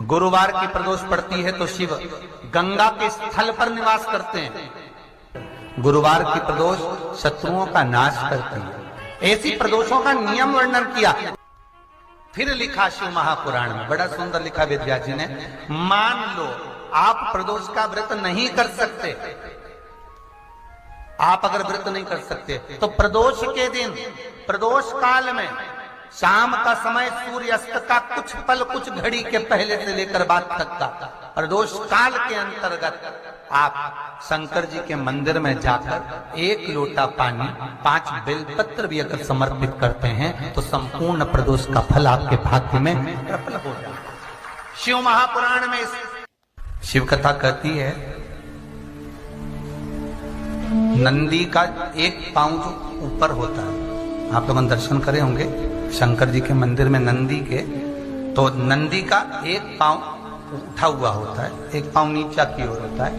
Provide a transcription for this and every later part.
गुरुवार की प्रदोष पड़ती है तो शिव गंगा के स्थल पर निवास करते हैं। गुरुवार की प्रदोष शत्रुओं का नाश करती है। ऐसी प्रदोषों का नियम वर्णन किया। फिर लिखा शिव महापुराण में, बड़ा सुंदर लिखा वेदव्यास जी ने, मान लो आप प्रदोष का व्रत नहीं कर सकते, आप अगर व्रत नहीं कर सकते तो प्रदोष के दिन, प्रदोष काल में शाम का समय सूर्यास्त का कुछ पल, कुछ घड़ी के पहले से लेकर बाद तक का प्रदोष काल के अंतर्गत आप शंकर जी के मंदिर में जाकर 1 लोटा पानी, 5 बेलपत्र भी अगर समर्पित करते हैं तो संपूर्ण प्रदोष का फल आपके भाग्य में प्रबल हो जाए। शिव महापुराण में शिव कथा कहती है, नंदी का एक पांव जो ऊपर होता है, आप लोग दर्शन करे होंगे शंकर जी के मंदिर में नंदी के, तो नंदी का एक पांव उठा हुआ होता है, एक पांव नीचा की ओर होता है।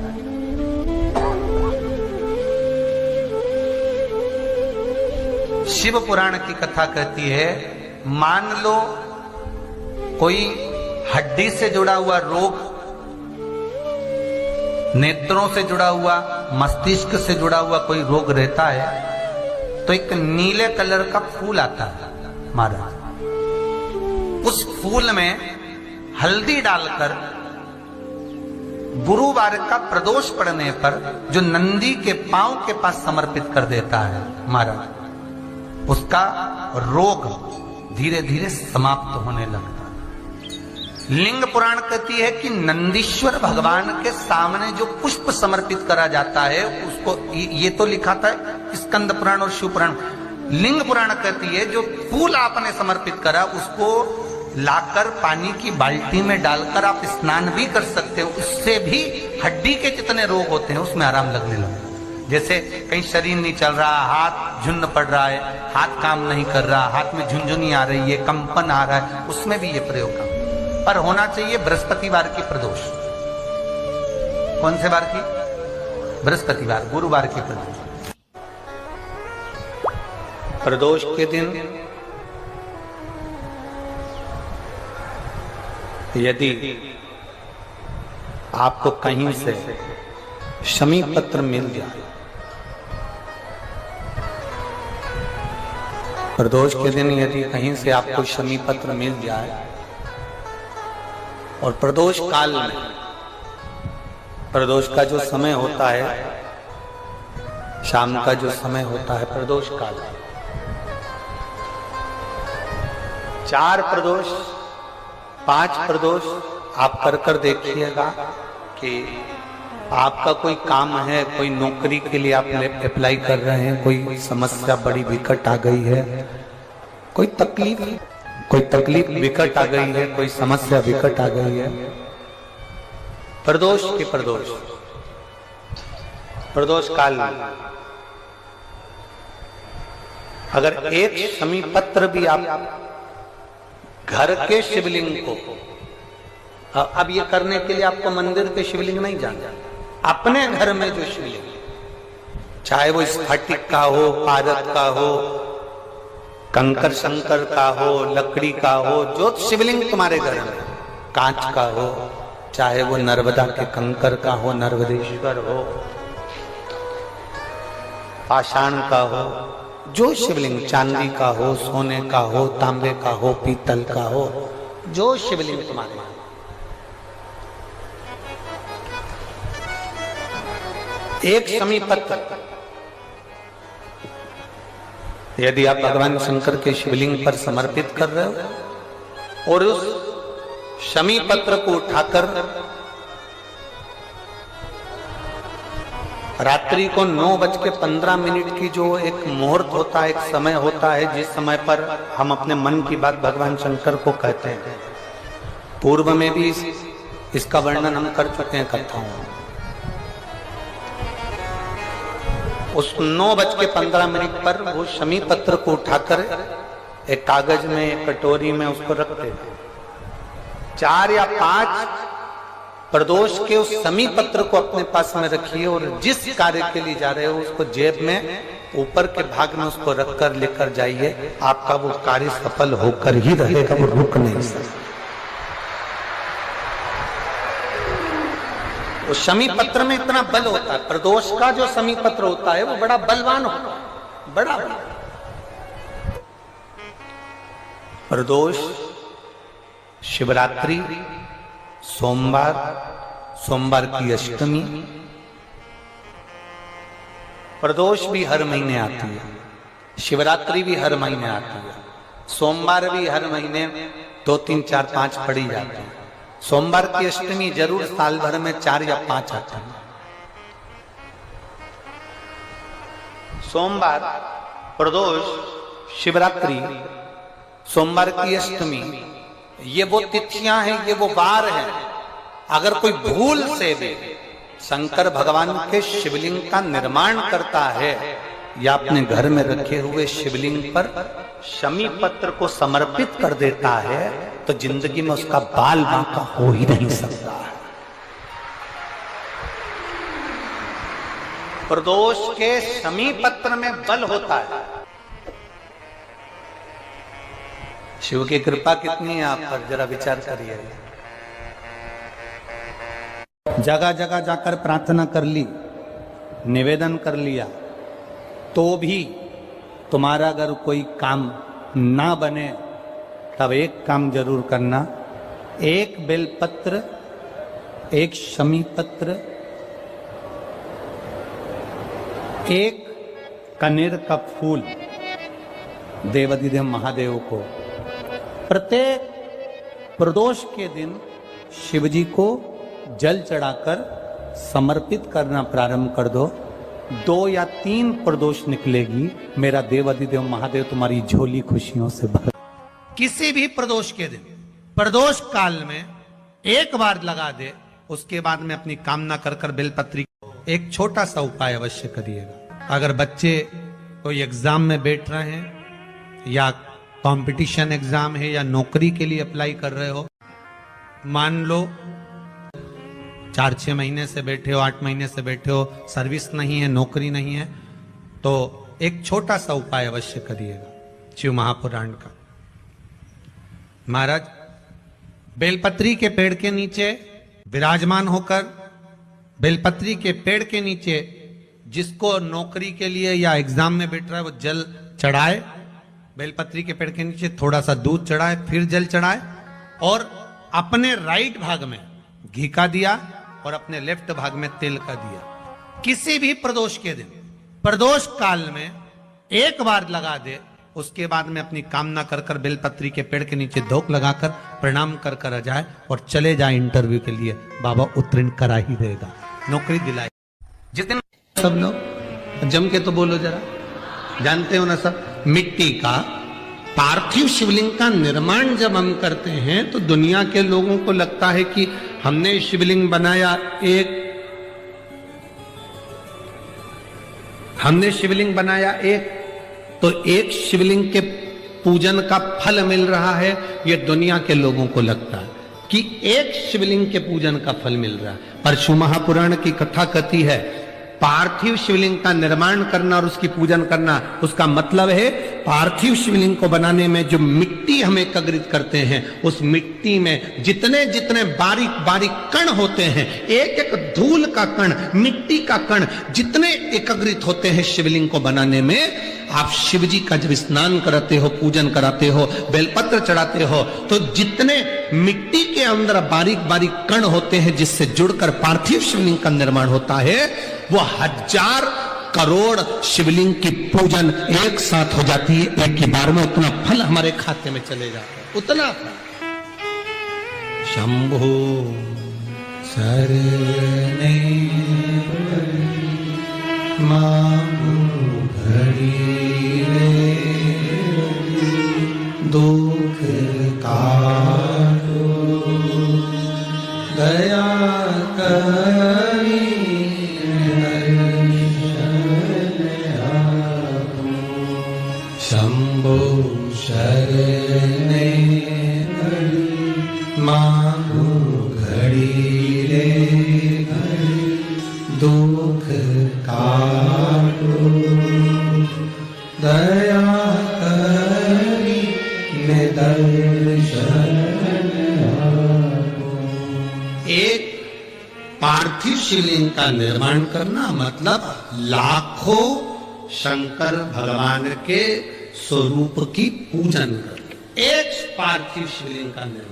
शिव पुराण की कथा कहती है, मान लो कोई हड्डी से जुड़ा हुआ रोग, नेत्रों से जुड़ा हुआ, मस्तिष्क से जुड़ा हुआ कोई रोग रहता है तो एक नीले कलर का फूल आता है महाराज, उस फूल में हल्दी डालकर गुरुवार का प्रदोष पड़ने पर जो नंदी के पांव के पास समर्पित कर देता है महाराज, उसका रोग धीरे धीरे समाप्त होने लगता है। लिंग पुराण कहती है कि नंदीश्वर भगवान के सामने जो पुष्प समर्पित करा जाता है उसको, ये तो लिखा था स्कंद पुराण और शिव पुराण, लिंग पुराण कहती है जो फूल आपने समर्पित करा उसको लाकर पानी की बाल्टी में डालकर आप स्नान भी कर सकते हो, उससे भी हड्डी के जितने रोग होते हैं उसमें आराम लगने लगता है। जैसे कहीं शरीर नहीं चल रहा, हाथ झुन्न पड़ रहा है, हाथ काम नहीं कर रहा, हाथ में झुनझुनी आ रही है, कंपन आ रहा है, उसमें भी ये प्रयोग काम, पर होना चाहिए बृहस्पतिवार की प्रदोष। कौन से वार की? बृहस्पतिवार, गुरुवार की प्रदोष। प्रदोष के दिन यदि आपको कहीं से शमी पत्र मिल जाए, प्रदोष के दिन यदि कहीं से आपको शमी पत्र मिल जाए और प्रदोष काल में, प्रदोष का जो समय होता है, शाम का जो समय होता है प्रदोष काल, 4 प्रदोष 5 प्रदोष आप कर देखिएगा कि आपका कोई काम है, कोई नौकरी के लिए आप अप्लाई कर रहे हैं, कोई समस्या बड़ी विकट आ गई है, कोई तकलीफ विकट आ गई है, कोई समस्या विकट आ गई है, प्रदोष के प्रदोष काल में अगर एक शमी पत्र भी आप घर के शिवलिंग को, अब ये करने के लिए आपको मंदिर के शिवलिंग नहीं जाना, अपने घर में जो शिवलिंग, चाहे वो स्फटिक का हो, पारद का हो, कंकर शंकर का हो, लकड़ी का हो, जो शिवलिंग तुम्हारे घर में, कांच का हो, चाहे वो नर्मदा के कंकर का हो, नर्मदेश्वर हो, पाषाण का हो, जो शिवलिंग, चांदी का हो, सोने का हो, तांबे का हो, पीतल का हो, जो शिवलिंग तुम्हारे, एक शमी पत्र यदि आप भगवान शंकर के शिवलिंग पर समर्पित कर रहे हो और उस शमी पत्र को उठाकर रात्रि को 9:15 की जो एक मुहूर्त होता है, एक समय होता है, जिस समय पर हम अपने मन की बात भगवान शंकर को कहते हैं, पूर्व में भी इसका वर्णन हम कर चुके हैं कथाओं में। उस 9:15 पर वो शमी पत्र को उठाकर एक कागज में, एक कटोरी में उसको रखते हैं। 4 या 5 प्रदोष के उस शमी पत्र को अपने पास में रखिए और जिस कार्य के लिए जा रहे हो उसको जेब में ऊपर के भाग में उसको रखकर लेकर जाइए, आपका वो कार्य सफल होकर ही रहेगा, वो रुक नहीं सकता। वो शमी पत्र में इतना बल होता है, प्रदोष का जो शमी पत्र होता है वो बड़ा बलवान होता है, बड़ा बल। प्रदोष, शिवरात्रि, सोमवार, सोमवार की अष्टमी। प्रदोष भी हर महीने आती है, शिवरात्रि भी हर महीने आती है, सोमवार भी हर महीने 2, 3, 4, 5 पड़ी जाती है। सोमवार की अष्टमी जरूर साल भर में 4 या 5 आती है। सोमवार, प्रदोष, शिवरात्रि, सोमवार की अष्टमी, ये वो तिथियां हैं, ये वो वार हैं। अगर कोई भूल से भी शंकर भगवान के शिवलिंग का निर्माण करता है या अपने घर में रखे हुए शिवलिंग पर शमी पत्र को समर्पित कर देता है तो जिंदगी में उसका बाल बांका हो ही नहीं सकता। प्रदोष के शमी पत्र में बल होता है। शिव की कृपा कितनी है आप पर, जरा विचार करिए। जगह जगह जाकर प्रार्थना कर ली, निवेदन कर लिया, तो भी तुम्हारा अगर कोई काम ना बने तब एक काम जरूर करना, एक बेलपत्र, एक शमी पत्र, एक कनेर का फूल देवाधिदेव महादेव को प्रत्येक प्रदोष के दिन शिवजी को जल चढ़ाकर समर्पित करना प्रारंभ कर दो। 2 या 3 प्रदोष निकलेगी, मेरा देवाधिदेव महादेव तुम्हारी झोली खुशियों से भर। किसी भी प्रदोष के दिन, प्रदोष काल में एक बार लगा दे, उसके बाद में अपनी कामना कर कर बेलपत्री। एक छोटा सा उपाय अवश्य करिएगा। अगर बच्चे कोई एग्जाम में बैठ रहे हैं या कंपटीशन एग्जाम है या नौकरी के लिए अप्लाई कर रहे हो, मान लो 4-6 महीने से बैठे हो, 8 महीने से बैठे हो, सर्विस नहीं है, नौकरी नहीं है, तो एक छोटा सा उपाय अवश्य करिएगा शिव महापुराण का। महाराज बेलपत्री के पेड़ के नीचे विराजमान होकर, बेलपत्री के पेड़ के नीचे जिसको नौकरी के लिए या एग्जाम में बैठ रहा है वो जल चढ़ाए, बेलपत्री के पेड़ के नीचे थोड़ा सा दूध चढ़ाए, फिर जल चढ़ाए और अपने राइट भाग में घी का दिया और अपने लेफ्ट भाग में तेल का दिया। किसी भी प्रदोष के दिन, प्रदोष काल में एक बार लगा दे, उसके बाद में अपनी कामना कर कर बेलपत्री के पेड़ के नीचे धोख लगाकर प्रणाम कर कर आ जाए और चले जाए इंटरव्यू के लिए, बाबा उत्तीर्ण करा ही देगा, नौकरी दिलाए। जितने सब लोग जम के तो बोलो जरा, जानते हो ना सब, मिट्टी का पार्थिव शिवलिंग का निर्माण जब हम करते हैं तो दुनिया के लोगों को लगता है कि हमने शिवलिंग बनाया, हमने शिवलिंग बनाया तो एक शिवलिंग के पूजन का फल मिल रहा है। ये दुनिया के लोगों को लगता है कि एक शिवलिंग के पूजन का फल मिल रहा है। पर शिव महापुराण की कथा कहती है पार्थिव शिवलिंग का निर्माण करना और उसकी पूजन करना, उसका मतलब है पार्थिव शिवलिंग को बनाने में जो मिट्टी हम एकत्रित करते हैं, उस मिट्टी में जितने जितने बारीक बारीक कण होते हैं, एक एक धूल का कण, मिट्टी का कण जितने एकत्रित होते हैं शिवलिंग को बनाने में, आप शिव जी का जब स्नान कराते हो, पूजन कराते हो, बेलपत्र चढ़ाते हो, तो जितने मिट्टी के अंदर बारीक बारीक कण होते हैं जिससे जुड़कर पार्थिव शिवलिंग का निर्माण होता है, वो 1000 करोड़ शिवलिंग की पूजन एक साथ हो जाती है। एक ही बार में उतना फल हमारे खाते में चले जाता है, उतना फल। शंभो शरणे मांगो घड़ी दुख काटो दया करी शंभो शरणे मांगो घड़ी रे दुख काटो दया करी दर्शन। एक पार्थिव शिवलिंग का निर्माण करना मतलब लाखों शंकर भगवान के स्वरूप की पूजन करना, एक पार्थिव शिवलिंग का निर्माण।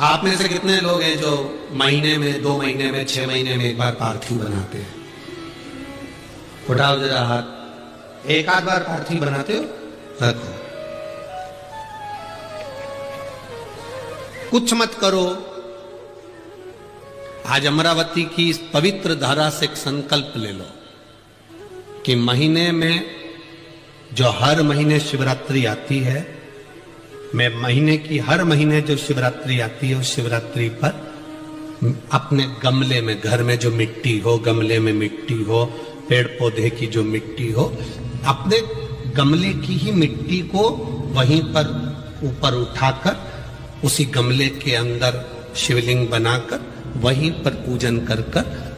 आप में से कितने लोग हैं जो महीने में, 2 महीने में, 6 महीने में एक बार पार्थिव बनाते हैं? उठाओ जरा हाथ। एक आध बार पार्थिव बनाते हो? रखो। कुछ मत करो। आज अमरावती की इस पवित्र धारा से एक संकल्प ले लो कि महीने में, जो हर महीने शिवरात्रि आती है, मैं महीने की हर महीने जो शिवरात्रि आती है उस शिवरात्रि पर अपने गमले में, घर में जो मिट्टी हो, गमले में मिट्टी हो, पेड़ पौधे की जो मिट्टी हो, अपने गमले की ही मिट्टी को वहीं पर ऊपर उठाकर उसी गमले के अंदर शिवलिंग बनाकर वहीं पर पूजन कर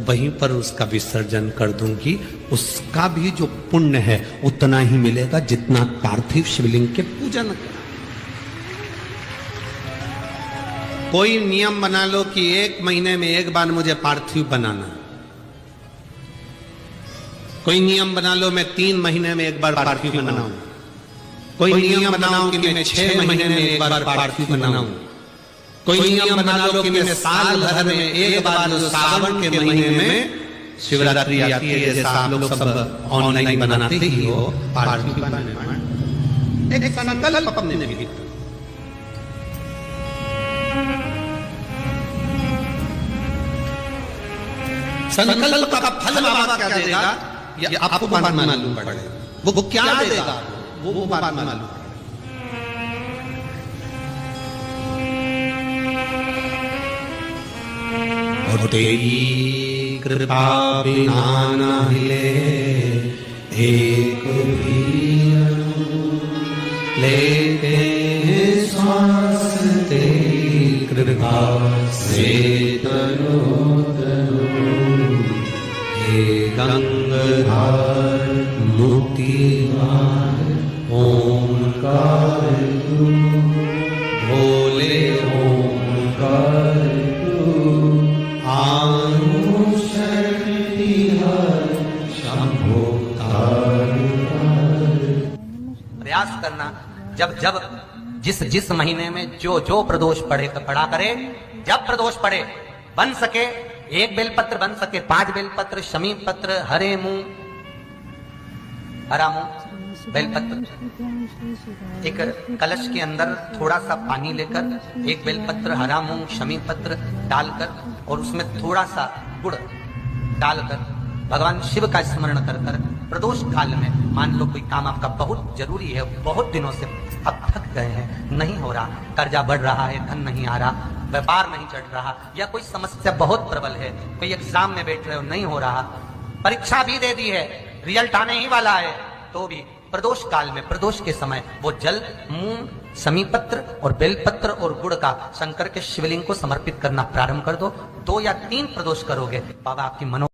वहीं पर उसका विसर्जन कर दूंगी। उसका भी जो पुण्य है उतना ही मिलेगा जितना पार्थिव शिवलिंग के पूजन का। कोई नियम बना लो कि 1 महीने में एक बार मुझे पार्थिव बनाना। कोई नियम बना लो मैं 3 महीने में एक बार पार्थिव बनाऊं। कोई नियम बनाओ कि मैं 6 महीने में एक बार पार्थिव बनाऊं। कोई नियम बना लो कि मैं साल भर में एक बार, सावन के महीने में शिवरात्रि आती है, जैसा आप लोग सब ऑनलाइन बनाते ही हो, पार्थिव बनाना। एक संकल्प अपने भीतर। संकल्प का फल बाबा क्या देगा ये आपको बाद में मालूम पड़ेगा। वो क्या देगा वो बाद में मालूम पड़ेगा। और तेरी कृपा बिना न हिले एक भी लेते हैं सांस तेरी कृपा से तनो गंगाधर मुक्तिदार ओंकार तू, भोले ओंकार तू, आनु शक्ति हर शंभो प्रयास करना। जब जब जिस महीने में जो प्रदोष पड़ा करे, जब प्रदोष पड़े, बन सके 1 बेलपत्र, बन सके 5 बेलपत्र, शमी पत्र, हरा मुंह बेलपत्र, एक कलश के अंदर थोड़ा सा पानी लेकर 1 बेलपत्र, हरा मूंग, शमी पत्र डालकर और उसमें थोड़ा सा गुड़ डालकर भगवान शिव का स्मरण कर प्रदोष काल में, मान लो कोई काम आपका बहुत जरूरी है, बहुत दिनों से अब थक गए हैं, नहीं हो रहा, कर्जा बढ़ रहा है, धन नहीं आ रहा, व्यापार नहीं चढ़ रहा, या कोई समस्या बहुत प्रबल है, कोई एग्जाम में बैठ रहे हो नहीं हो रहा, परीक्षा भी दे दी है, रिजल्ट आने ही वाला है, तो भी प्रदोष काल में, प्रदोष के समय वो जल, मूंग, शमी पत्र और बेलपत्र और गुड़ का शंकर के शिवलिंग को समर्पित करना प्रारंभ कर दो। 2 या 3 प्रदोष करोगे, बाबा आपकी मनो